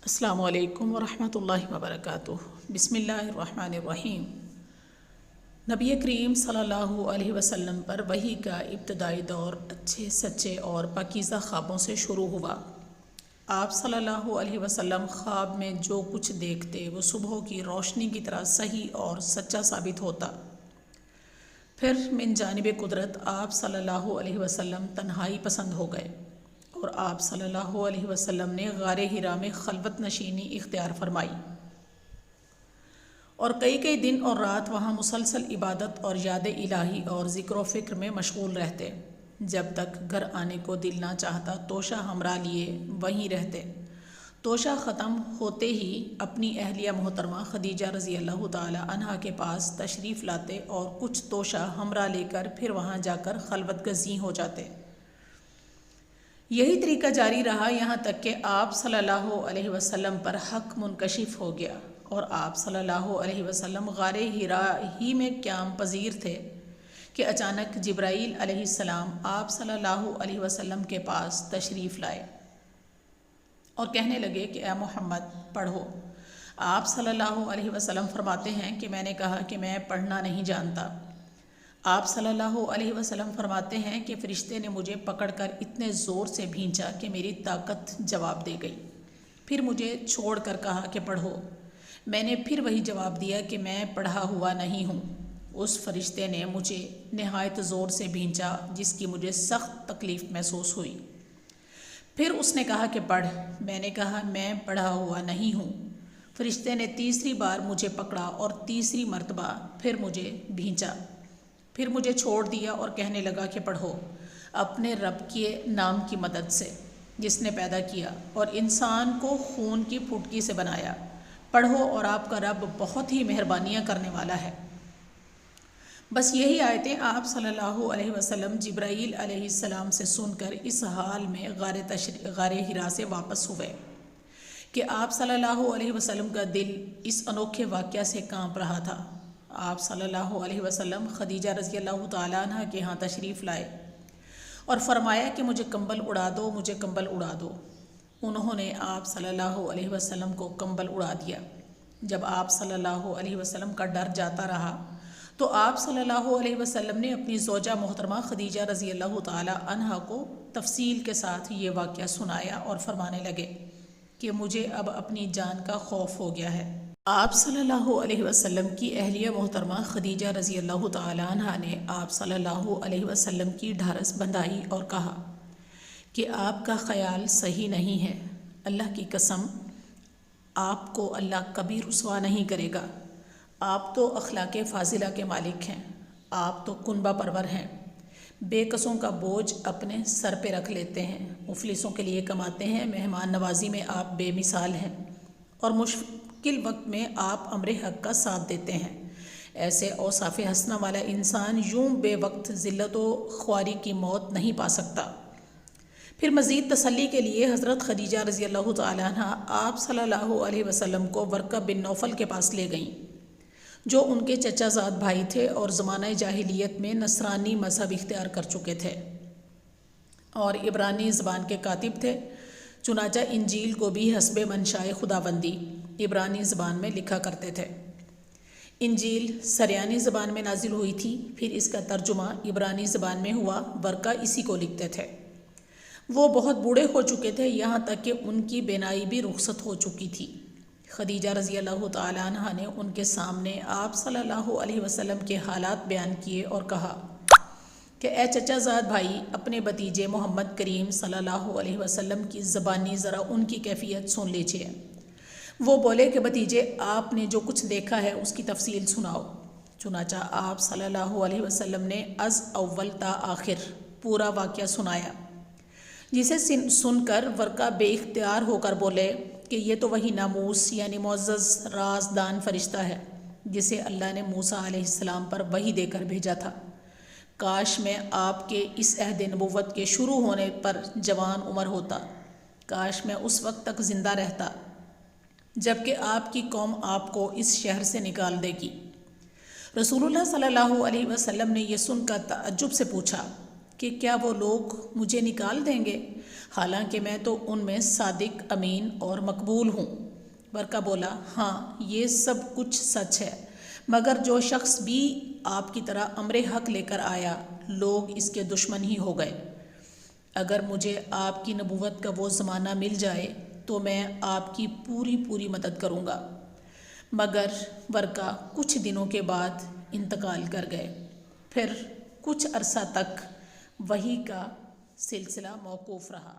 السلام علیکم ورحمۃ اللہ وبرکاتہ۔ بسم اللہ الرحمن الرحیم۔ نبی کریم صلی اللہ علیہ وسلم پر وحی کا ابتدائی دور اچھے سچے اور پاکیزہ خوابوں سے شروع ہوا۔ آپ صلی اللہ علیہ وسلم خواب میں جو کچھ دیکھتے وہ صبح کی روشنی کی طرح صحیح اور سچا ثابت ہوتا۔ پھر من جانب قدرت آپ صلی اللہ علیہ وسلم تنہائی پسند ہو گئے اور آپ صلی اللہ علیہ وسلم نے غار حرا میں خلوت نشینی اختیار فرمائی اور کئی دن اور رات وہاں مسلسل عبادت اور یاد الہی اور ذکر و فکر میں مشغول رہتے۔ جب تک گھر آنے کو دل نہ چاہتا توشہ ہمراہ لیے وہیں رہتے۔ توشہ ختم ہوتے ہی اپنی اہلیہ محترمہ خدیجہ رضی اللہ تعالی عنہا کے پاس تشریف لاتے اور کچھ توشہ ہمراہ لے کر پھر وہاں جا کر خلوت گزین ہو جاتے۔ یہی طریقہ جاری رہا یہاں تک کہ آپ صلی اللہ علیہ وسلم پر حق منکشف ہو گیا اور آپ صلی اللہ علیہ وسلم غار حرا ہی میں قیام پذیر تھے کہ اچانک جبرائیل علیہ السلام آپ صلی اللہ علیہ وسلم کے پاس تشریف لائے اور کہنے لگے کہ اے محمد پڑھو۔ آپ صلی اللہ علیہ وسلم فرماتے ہیں کہ میں نے کہا کہ میں پڑھنا نہیں جانتا۔ آپ صلی اللہ علیہ وسلم فرماتے ہیں کہ فرشتے نے مجھے پکڑ کر اتنے زور سے بھینچا کہ میری طاقت جواب دے گئی۔ پھر مجھے چھوڑ کر کہا کہ پڑھو۔ میں نے پھر وہی جواب دیا کہ میں پڑھا ہوا نہیں ہوں۔ اس فرشتے نے مجھے نہایت زور سے بھینچا جس کی مجھے سخت تکلیف محسوس ہوئی۔ پھر اس نے کہا کہ پڑھ۔ میں نے کہا میں پڑھا ہوا نہیں ہوں۔ فرشتے نے تیسری بار مجھے پکڑا اور تیسری مرتبہ پھر مجھے بھینچا۔ پھر مجھے چھوڑ دیا اور کہنے لگا کہ پڑھو اپنے رب کے نام کی مدد سے جس نے پیدا کیا اور انسان کو خون کی پھٹکی سے بنایا۔ پڑھو اور آپ کا رب بہت ہی مہربانیاں کرنے والا ہے۔ بس یہی آیتیں آپ صلی اللہ علیہ وسلم جبرائیل علیہ السلام سے سن کر اس حال میں غار حرا سے واپس ہوئے کہ آپ صلی اللہ علیہ وسلم کا دل اس انوکھے واقعہ سے کانپ رہا تھا۔ آپ صلی اللہ علیہ وسلم خدیجہ رضی اللہ تعالیٰ عنہ کے ہاں تشریف لائے اور فرمایا کہ مجھے کمبل اڑا دو، مجھے کمبل اڑا دو۔ انہوں نے آپ صلی اللہ علیہ وسلم کو کمبل اڑا دیا۔ جب آپ صلی اللہ علیہ وسلم کا ڈر جاتا رہا تو آپ صلی اللہ علیہ وسلم نے اپنی زوجہ محترمہ خدیجہ رضی اللہ تعالیٰ عنہا کو تفصیل کے ساتھ یہ واقعہ سنایا اور فرمانے لگے کہ مجھے اب اپنی جان کا خوف ہو گیا ہے۔ آپ صلی اللہ علیہ وسلم کی اہلیہ محترمہ خدیجہ رضی اللہ تعالیٰ عنہا نے آپ صلی اللہ علیہ وسلم کی ڈھارس بندھائی اور کہا کہ آپ کا خیال صحیح نہیں ہے۔ اللہ کی قسم آپ کو اللہ کبھی رسوا نہیں کرے گا۔ آپ تو اخلاق فاضلہ کے مالک ہیں۔ آپ تو کنبہ پرور ہیں۔ بے کسوں کا بوجھ اپنے سر پہ رکھ لیتے ہیں، مفلسوں کے لیے کماتے ہیں، مہمان نوازی میں آپ بے مثال ہیں اور مشکل وقت میں آپ امر حق کا ساتھ دیتے ہیں۔ ایسے اوصاف حسنہ والا انسان یوں بے وقت ذلت و خواری کی موت نہیں پا سکتا۔ پھر مزید تسلی کے لیے حضرت خدیجہ رضی اللہ تعالیٰ عنہ آپ صلی اللہ علیہ وسلم کو ورقہ بن نوفل کے پاس لے گئیں جو ان کے چچا زاد بھائی تھے اور زمانہ جاہلیت میں نصرانی مذہب اختیار کر چکے تھے اور عبرانی زبان کے کاتب تھے۔ چنانچہ انجیل کو بھی حسب منشائے خداوندی عبرانی زبان میں لکھا کرتے تھے۔ انجیل سریانی زبان میں نازل ہوئی تھی، پھر اس کا ترجمہ عبرانی زبان میں ہوا۔ ورقہ اسی کو لکھتے تھے۔ وہ بہت بوڑھے ہو چکے تھے، یہاں تک کہ ان کی بینائی بھی رخصت ہو چکی تھی۔ خدیجہ رضی اللہ تعالیٰ عنہ نے ان کے سامنے آپ صلی اللہ علیہ وسلم کے حالات بیان کیے اور کہا کہ اے چچا زاد بھائی، اپنے بھتیجے محمد کریم صلی اللہ علیہ وسلم کی زبانی ذرا ان کی کیفیت سن لیجیے۔ وہ بولے کہ بھتیجے، آپ نے جو کچھ دیکھا ہے اس کی تفصیل سناؤ۔ چنانچہ آپ صلی اللہ علیہ وسلم نے از اول تا آخر پورا واقعہ سنایا، جسے سن کر ورقہ بے اختیار ہو کر بولے کہ یہ تو وہی ناموس یعنی معزز رازدان فرشتہ ہے جسے اللہ نے موسیٰ علیہ السلام پر وحی دے کر بھیجا تھا۔ کاش میں آپ کے اس عہد نبوت کے شروع ہونے پر جوان عمر ہوتا، کاش میں اس وقت تک زندہ رہتا جب کہ آپ کی قوم آپ کو اس شہر سے نکال دے گی۔ رسول اللہ صلی اللہ علیہ وسلم نے یہ سن کر تعجب سے پوچھا کہ کیا وہ لوگ مجھے نکال دیں گے، حالانکہ میں تو ان میں صادق، امین اور مقبول ہوں۔ ورقہ بولا، ہاں یہ سب کچھ سچ ہے، مگر جو شخص بھی آپ کی طرح امر حق لے کر آیا، لوگ اس کے دشمن ہی ہو گئے۔ اگر مجھے آپ کی نبوت کا وہ زمانہ مل جائے تو میں آپ کی پوری مدد کروں گا۔ مگر ورقہ کچھ دنوں کے بعد انتقال کر گئے۔ پھر کچھ عرصہ تک وحی کا سلسلہ موقوف رہا۔